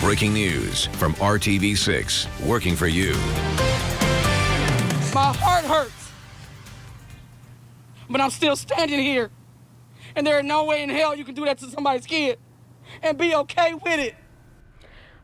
Breaking news from RTV6, working for you. My heart hurts, but I'm still standing here. And there is no way in hell you can do that to somebody's kid and be okay with it.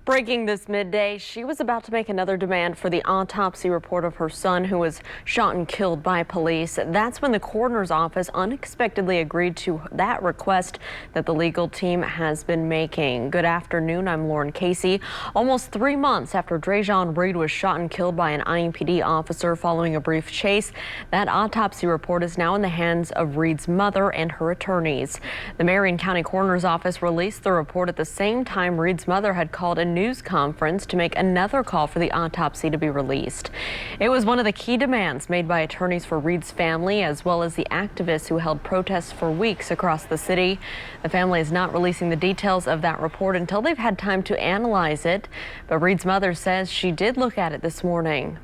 Breaking this midday, she was about to make another demand for the autopsy report of her son who was shot and killed by police. That's when the coroner's office unexpectedly agreed to that request that the legal team has been making. Good afternoon, I'm Lauren Casey. Almost 3 months after Drejon Reed was shot and killed by an IMPD officer following a brief chase, that autopsy report is now in the hands of Reed's mother and her attorneys. The Marion County Coroner's Office released the report at the same time Reed's mother had called a news conference to make another call for the autopsy to be released. It was one of the key demands made by attorneys for Reed's family, as well as the activists who held protests for weeks across the city. The family is not releasing the details of that report until they've had time to analyze it, but Reed's mother says she did look at it this morning.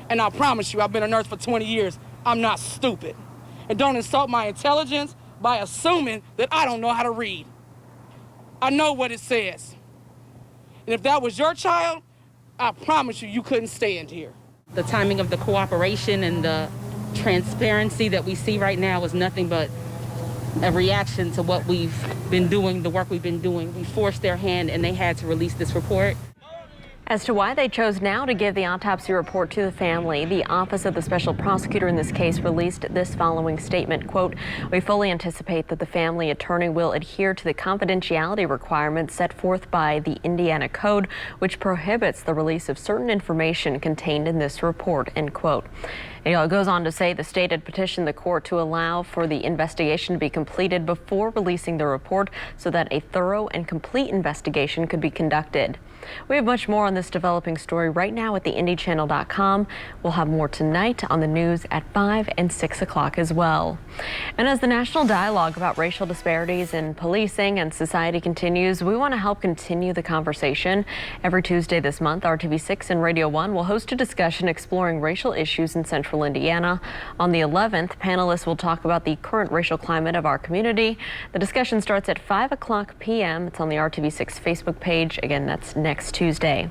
And I promise you, I've been a nurse for 20 years. I'm not stupid. And don't insult my intelligence by assuming that I don't know how to read. I know what it says. And if that was your child, I promise you, you couldn't stand here. The timing of the cooperation and the transparency that we see right now is nothing but a reaction to what we've been doing, the work we've been doing. We forced their hand and they had to release this report. As to why they chose now to give the autopsy report to the family, the Office of the Special Prosecutor in this case released this following statement, quote, "We fully anticipate that the family attorney will adhere to the confidentiality requirements set forth by the Indiana Code, which prohibits the release of certain information contained in this report," end quote. It goes on to say the state had petitioned the court to allow for the investigation to be completed before releasing the report so that a thorough and complete investigation could be conducted. We have much more on this developing story right now at theindychannel.com. We'll have more tonight on the news at 5 and 6 o'clock as well. And as the national dialogue about racial disparities in policing and society continues, we want to help continue the conversation. Every Tuesday this month, RTV6 and Radio 1 will host a discussion exploring racial issues in central Indiana. On the 11th, panelists will talk about the current racial climate of our community. The discussion starts at 5 o'clock p.m. It's on the RTV6 Facebook page. Again, that's next Tuesday.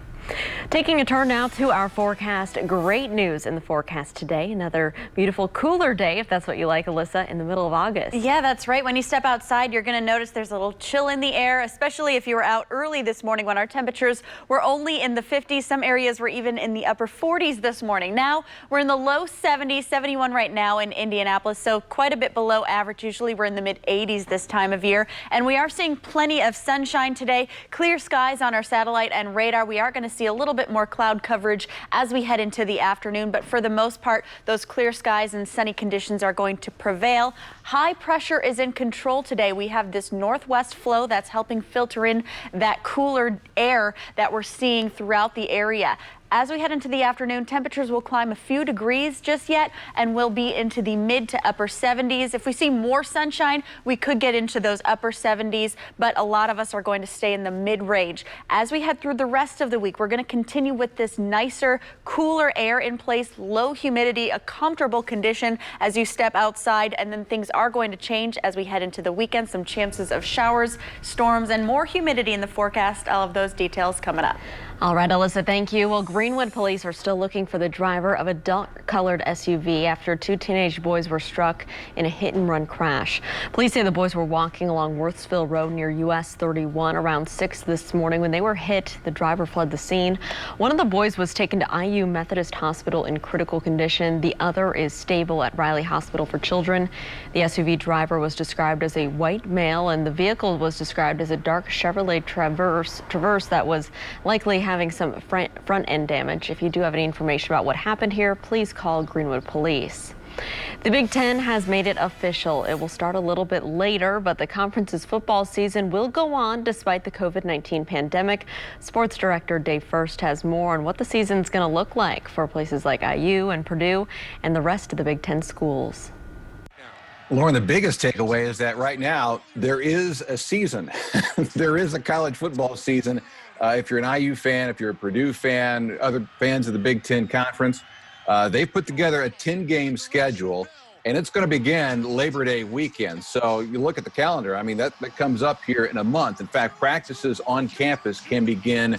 Taking a turn now to our forecast. Great news in the forecast today. Another beautiful, cooler day, if that's what you like, Alyssa, in the middle of August. Yeah, that's right. When you step outside, you're going to notice there's a little chill in the air, especially if you were out early this morning when our temperatures were only in the 50s. Some areas were even in the upper 40s this morning. Now we're in the low 70s, 71 right now in Indianapolis, so quite a bit below average. Usually we're in the mid 80s this time of year, and we are seeing plenty of sunshine today. Clear skies on our satellite and radar. We are going to see a little bit more cloud coverage as we head into the afternoon, but for the most part, those clear skies and sunny conditions are going to prevail. High pressure is in control today. We have this northwest flow that's helping filter in that cooler air that we're seeing throughout the area. As we head into the afternoon, temperatures will climb a few degrees just yet and will be into the mid to upper 70s. If we see more sunshine, we could get into those upper 70s, but a lot of us are going to stay in the mid-range. As we head through the rest of the week, we're going to continue with this nicer, cooler air in place, low humidity, a comfortable condition as you step outside, and then things are going to change as we head into the weekend. Some chances of showers, storms, and more humidity in the forecast. All of those details coming up. All right, Alyssa, thank you. Well, Greenwood police are still looking for the driver of a dark-colored SUV after 2 teenage boys were struck in a hit-and-run crash. Police say the boys were walking along Worthsville Road near US 31 around 6 this morning. When they were hit, the driver fled the scene. One of the boys was taken to IU Methodist Hospital in critical condition. The other is stable at Riley Hospital for Children. The SUV driver was described as a white male, and the vehicle was described as a dark Chevrolet Traverse that was likely having some front end damage. If you do have any information about what happened here, please call Greenwood Police. The Big Ten has made it official. It will start a little bit later, but the conference's football season will go on despite the COVID-19 pandemic. Sports Director Dave First has more on what the season's going to look like for places like IU and Purdue and the rest of the Big Ten schools. Lauren, the biggest takeaway is that right now there is a season. There is a college football season. If you're an IU fan, if you're a Purdue fan, other fans of the Big Ten Conference, they've put together a 10-game schedule. and it's going to begin Labor Day weekend. So you look at the calendar, I mean, that comes up here in a month. In fact, practices on campus can begin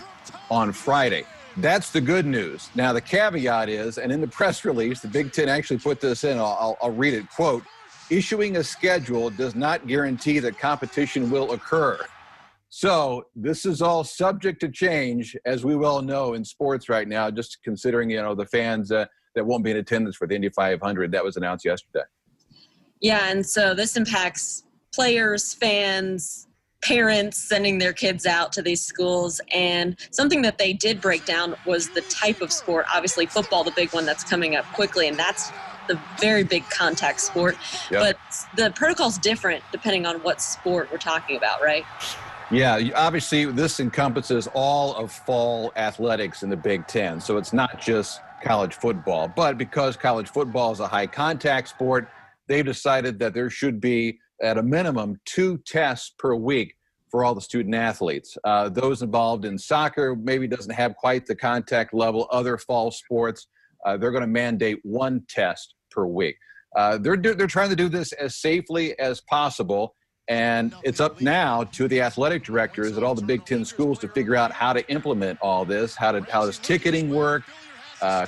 on Friday. That's the good news. Now, the caveat is, and in the press release, the Big Ten actually put this in, I'll read it, quote, issuing a schedule does not guarantee that competition will occur. So this is all subject to change, as we well know in sports right now, just considering, the fans that won't be in attendance for the Indy 500. That was announced yesterday. Yeah, and so this impacts players, fans, parents sending their kids out to these schools. And something that they did break down was the type of sport. Obviously, football, the big one that's coming up quickly, and that's the very big contact sport. Yep. But the protocol's different depending on what sport we're talking about, right? Yeah, obviously this encompasses all of fall athletics in the Big Ten. So it's not just college football. But because college football is a high contact sport, they've decided that there should be, at a minimum, 2 tests per week for all the student athletes. Those involved in soccer maybe doesn't have quite the contact level. Other fall sports, they're going to mandate 1 test per week. They're trying to do this as safely as possible. And it's up now to the athletic directors at all the Big Ten schools to figure out how to implement all this. How does ticketing work?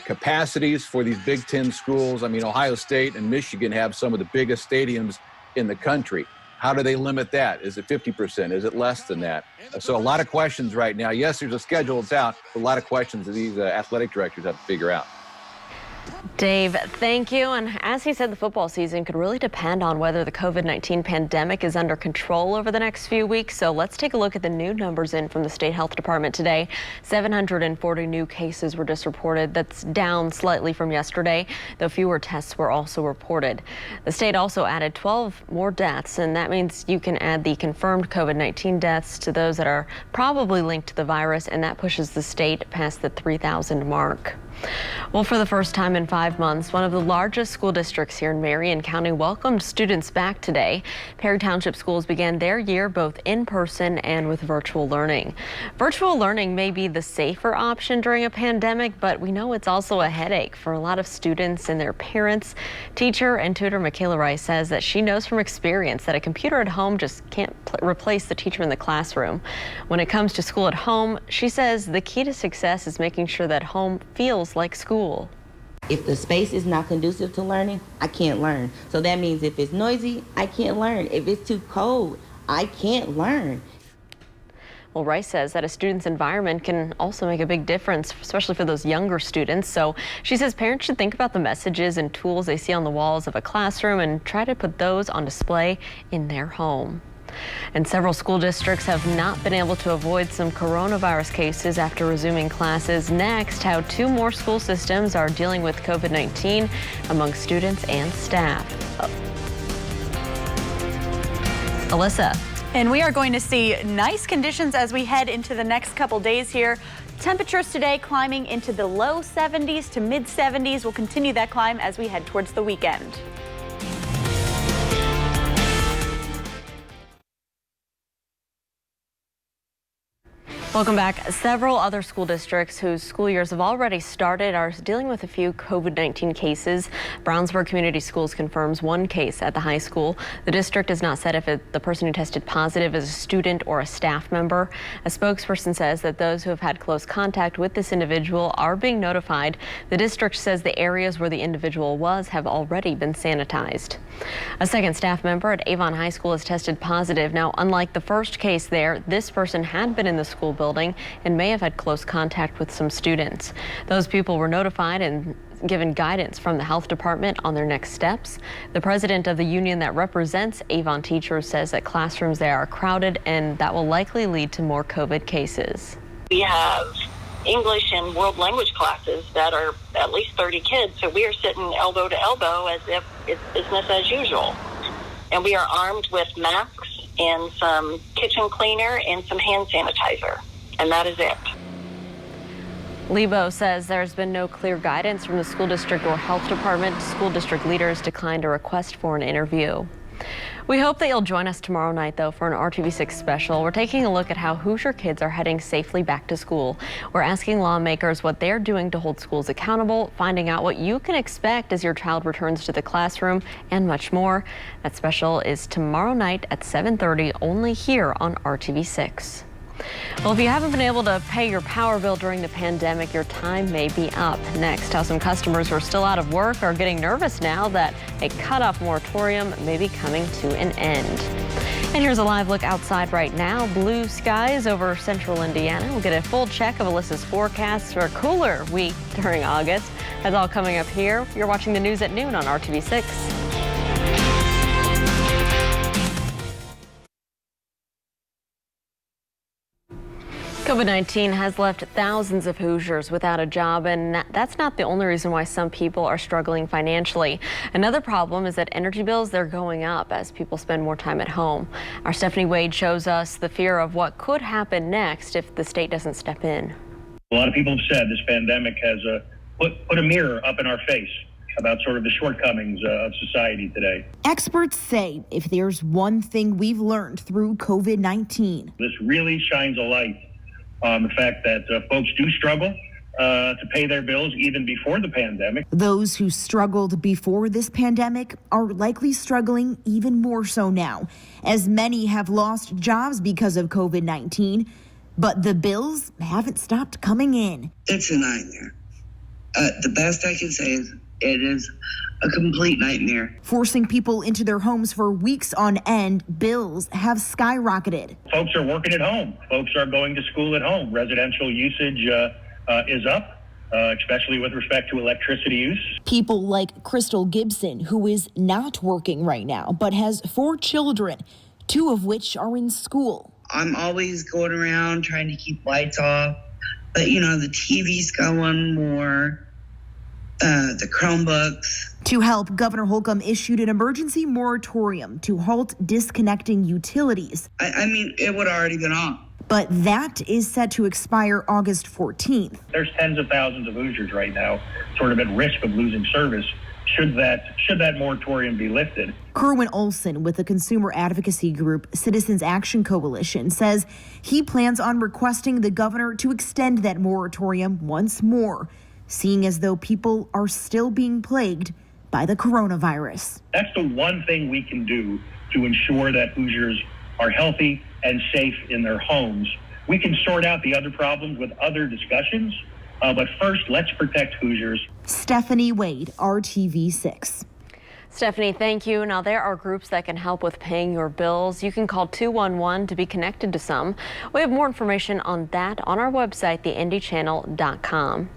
Capacities for these Big Ten schools. I mean, Ohio State and Michigan have some of the biggest stadiums in the country. How do they limit that? Is it 50%? Is it less than that? So a lot of questions right now. Yes, there's a schedule, it's out, but a lot of questions that these athletic directors have to figure out. Dave, thank you. And as he said, the football season could really depend on whether the COVID-19 pandemic is under control over the next few weeks. So let's take a look at the new numbers in from the state health department today. 740 new cases were just reported. That's down slightly from yesterday, though fewer tests were also reported. The state also added 12 more deaths, and that means you can add the confirmed COVID-19 deaths to those that are probably linked to the virus, and that pushes the state past the 3,000 mark. Well, for the first time in 5 months, one of the largest school districts here in Marion County welcomed students back today. Perry Township schools began their year both in person and with virtual learning. Virtual learning may be the safer option during a pandemic, but we know it's also a headache for a lot of students and their parents. Teacher and tutor Michaela Rice says that she knows from experience that a computer at home just can't replace the teacher in the classroom. When it comes to school at home, she says the key to success is making sure that home feels like school. If the space is not conducive to learning, I can't learn. So that means if it's noisy, I can't learn. If it's too cold, I can't learn. Well, Rice says that a student's environment can also make a big difference, especially for those younger students. So she says parents should think about the messages and tools they see on the walls of a classroom and try to put those on display in their home. And several school districts have not been able to avoid some coronavirus cases after resuming classes. Next, how 2 more school systems are dealing with COVID-19 among students and staff. Alyssa. And we are going to see nice conditions as we head into the next couple days here. Temperatures today climbing into the low 70s to mid 70s. We'll continue that climb as we head towards the weekend. Welcome back. Several other school districts whose school years have already started are dealing with a few COVID-19 cases. Brownsburg Community Schools confirms 1 case at the high school. The district has not said if the person who tested positive is a student or a staff member. A spokesperson says that those who have had close contact with this individual are being notified. The district says the areas where the individual was have already been sanitized. A second staff member at Avon High School has tested positive. Now, unlike the first case there, this person had been in the school building and may have had close contact with some students. Those people were notified and given guidance from the health department on their next steps. The president of the union that represents Avon teachers says that classrooms there are crowded and that will likely lead to more COVID cases. We have English and world language classes that are at least 30 kids, so we are sitting elbow to elbow as if it's business as usual. And we are armed with masks and some kitchen cleaner and some hand sanitizer. And that is it. Lebo says there's been no clear guidance from the school district or health department. School district leaders declined a request for an interview. We hope that you'll join us tomorrow night, though, for an RTV6 special. We're taking a look at how Hoosier kids are heading safely back to school. We're asking lawmakers what they're doing to hold schools accountable, finding out what you can expect as your child returns to the classroom, and much more. That special is tomorrow night at 7:30, only here on RTV6. Well, if you haven't been able to pay your power bill during the pandemic, your time may be up. Next, how some customers who are still out of work are getting nervous now that a cutoff moratorium may be coming to an end. And here's a live look outside right now. Blue skies over central Indiana. We'll get a full check of Alyssa's forecast for a cooler week during August. That's all coming up here. You're watching the news at noon on RTV6. COVID-19 has left thousands of Hoosiers without a job, and that's not the only reason why some people are struggling financially. Another problem is that energy bills, they're going up as people spend more time at home. Our Stephanie Wade shows us the fear of what could happen next if the state doesn't step in. A lot of people have said this pandemic has put a mirror up in our face about sort of the shortcomings of society today. Experts say if there's one thing we've learned through COVID-19, this really shines a light on the fact that folks do struggle to pay their bills even before the pandemic. Those who struggled before this pandemic are likely struggling even more so now, as many have lost jobs because of COVID-19, but the bills haven't stopped coming in. It's a nightmare. The best I can say is it is a complete nightmare. Forcing people into their homes for weeks on end, bills have skyrocketed. Folks are working at home. Folks are going to school at home. Residential usage is up, especially with respect to electricity use. People like Crystal Gibson, who is not working right now, but has 4 children, 2 of which are in school. I'm always going around trying to keep lights off, but the TV's going more. The Chromebooks. To help, Governor Holcomb issued an emergency moratorium to halt disconnecting utilities. I mean, it would have already been on. But that is set to expire August 14th. There's tens of thousands of Hoosiers right now sort of at risk of losing service should that moratorium be lifted. Kerwin Olson with the consumer advocacy group Citizens Action Coalition says he plans on requesting the governor to extend that moratorium once more, seeing as though people are still being plagued by the coronavirus. That's the one thing we can do to ensure that Hoosiers are healthy and safe in their homes. We can sort out the other problems with other discussions, but first, let's protect Hoosiers. Stephanie Wade, RTV6. Stephanie, thank you. Now, there are groups that can help with paying your bills. You can call 211 to be connected to some. We have more information on that on our website, theindychannel.com.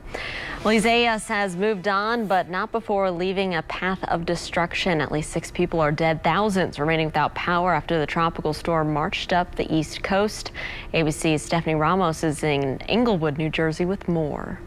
Well, Isaias has moved on, but not before leaving a path of destruction. At least 6 people are dead, thousands remaining without power after the tropical storm marched up the East Coast. ABC's Stephanie Ramos is in Englewood, New Jersey with more.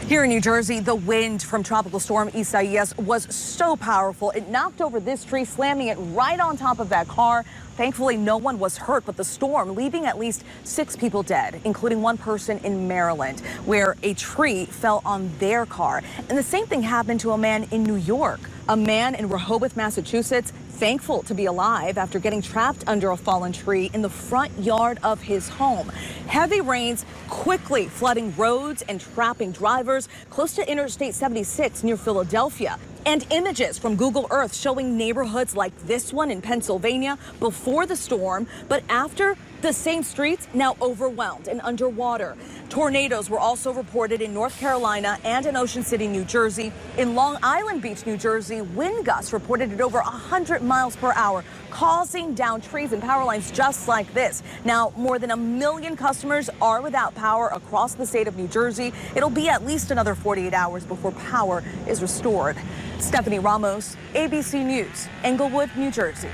Here in New Jersey, the wind from Tropical Storm Isaias was so powerful, it knocked over this tree, slamming it right on top of that car. Thankfully, no one was hurt, but the storm leaving at least 6 people dead, including 1 person in Maryland, where a tree fell on their car. And the same thing happened to a man in New York. A man in Rehoboth, Massachusetts, thankful to be alive after getting trapped under a fallen tree in the front yard of his home. Heavy rains quickly flooding roads and trapping drivers close to Interstate 76 near Philadelphia. And images from Google Earth showing neighborhoods like this one in Pennsylvania before the storm, but after, the same streets now overwhelmed and underwater. Tornadoes were also reported in North Carolina and in Ocean City, New Jersey. In Long Island Beach, New Jersey, wind gusts reported at over 100 miles per hour, causing down trees and power lines just like this. Now, more than 1 million customers are without power across the state of New Jersey. It'll be at least another 48 hours before power is restored. Stephanie Ramos, ABC News, Englewood, New Jersey.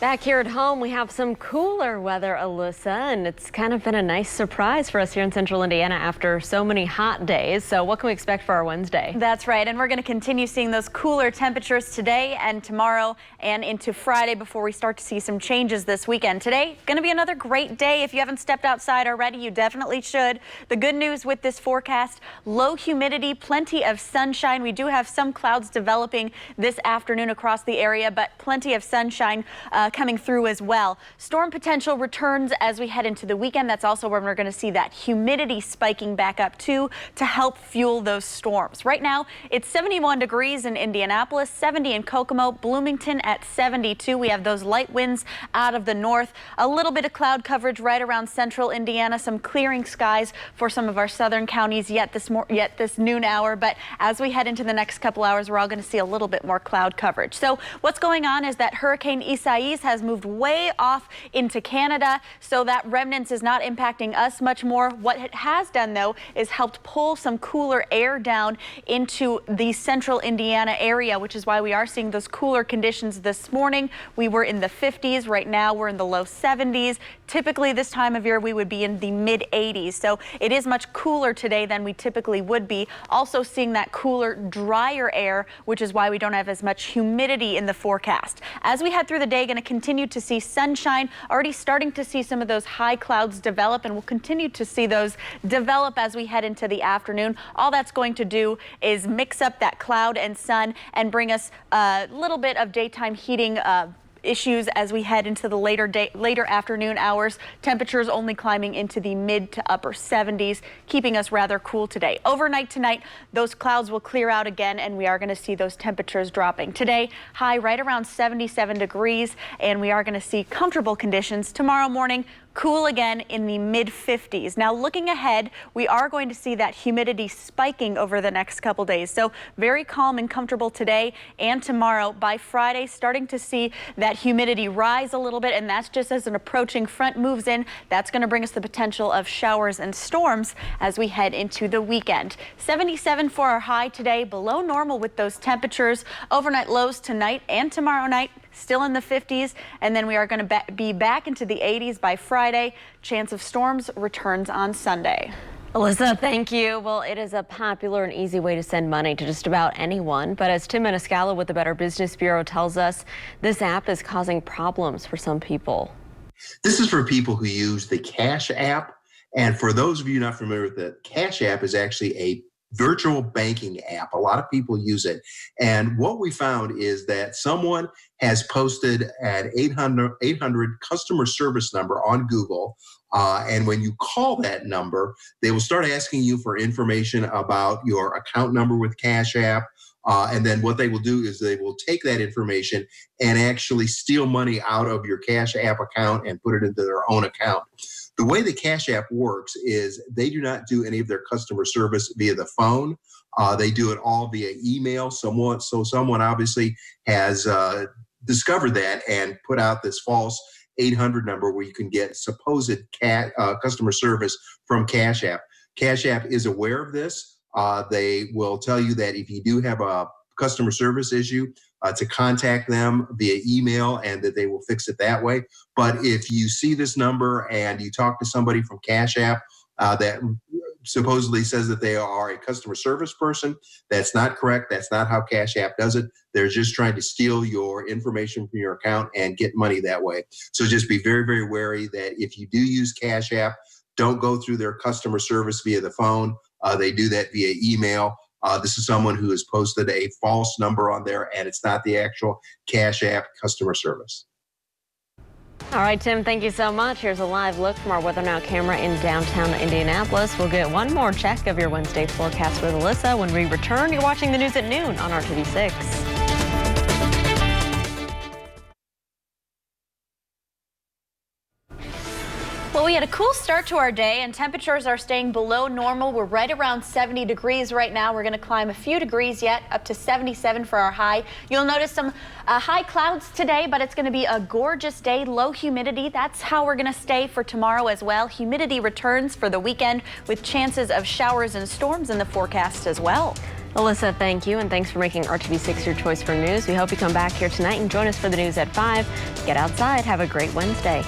Back here at home, we have some cooler weather, Alyssa, and it's kind of been a nice surprise for us here in central Indiana after so many hot days. So what can we expect for our Wednesday? That's right, and we're going to continue seeing those cooler temperatures today and tomorrow and into Friday before we start to see some changes this weekend. Today, going to be another great day. If you haven't stepped outside already, you definitely should. The good news with this forecast, low humidity, plenty of sunshine. We do have some clouds developing this afternoon across the area, but plenty of sunshine coming through as well. Storm potential returns as we head into the weekend. That's also where we're going to see that humidity spiking back up too to help fuel those storms. Right now, it's 71 degrees in Indianapolis, 70 in Kokomo, Bloomington at 72. We have those light winds out of the north. A little bit of cloud coverage right around central Indiana. Some clearing skies for some of our southern counties yet this noon hour. But as we head into the next couple hours, we're all going to see a little bit more cloud coverage. So what's going on is that Hurricane Isaias has moved way off into Canada, so that remnants is not impacting us much more. What it has done, though, is helped pull some cooler air down into the central Indiana area, which is why we are seeing those cooler conditions this morning. We were in the 50s. Right now, we're in the low 70s. Typically, this time of year, we would be in the mid 80s. So it is much cooler today than we typically would be. Also seeing that cooler, drier air, which is why we don't have as much humidity in the forecast. As we head through the day, going to continue to see sunshine, already starting to see some of those high clouds develop, and we'll continue to see those develop as we head into the afternoon. All that's going to do is mix up that cloud and sun and bring us a little bit of daytime heating issues as we head into the later afternoon hours. Temperatures only climbing into the mid to upper 70s, keeping us rather cool today. Overnight tonight, those clouds will clear out again, and we are going to see those temperatures dropping. Today, high right around 77 degrees, and we are going to see comfortable conditions. Tomorrow morning, cool again in the mid 50s. Now looking ahead, we are going to see that humidity spiking over the next couple days. So very calm and comfortable today and tomorrow. By Friday, starting to see that humidity rise a little bit, and that's just as an approaching front moves in. That's going to bring us the potential of showers and storms as we head into the weekend. 77 for our high today, below normal with those temperatures. Overnight lows tonight and tomorrow night, still in the 50s, and then we are going to be back into the 80s by Friday. Chance of storms returns on Sunday. Alyssa, thank you. Well, it is a popular and easy way to send money to just about anyone. But as Tim Maniscalco with the Better Business Bureau tells us, this app is causing problems for some people. This is for people who use the Cash App. And for those of you not familiar with the Cash App, is actually a virtual banking app. A lot of people use it. And what we found is that someone has posted an 800 customer service number on Google. And when you call that number, they will start asking you for information about your account number with Cash App. And then what they will do is they will take that information and actually steal money out of your Cash App account and put it into their own account. The way the Cash App works is they do not do any of their customer service via the phone. They do it all via email. Someone obviously has discovered that and put out this false 800 number where you can get supposed customer service from Cash App. Cash App is aware of this. They will tell you that if you do have a customer service issue, to contact them via email, and that they will fix it that way. But if you see this number and you talk to somebody from Cash App that supposedly says that they are a customer service person, that's not correct. That's not how Cash App does it. They're just trying to steal your information from your account and get money that way. So just be very, very wary that if you do use Cash App, don't go through their customer service via the phone. They do that via email. This is someone who has posted a false number on there, and it's not the actual Cash App customer service. All right, Tim, thank you so much. Here's a live look from our Weather Now camera in downtown Indianapolis. We'll get one more check of your Wednesday forecast with Alyssa when we return. You're watching the news at noon on RTV6. Well, we had a cool start to our day, and temperatures are staying below normal. We're right around 70 degrees right now. We're going to climb a few degrees yet, up to 77 for our high. You'll notice some high clouds today, but it's going to be a gorgeous day. Low humidity. That's how we're going to stay for tomorrow as well. Humidity returns for the weekend with chances of showers and storms in the forecast as well. Alyssa, thank you, and thanks for making RTV6 your choice for news. We hope you come back here tonight and join us for the news at 5. Get outside. Have a great Wednesday.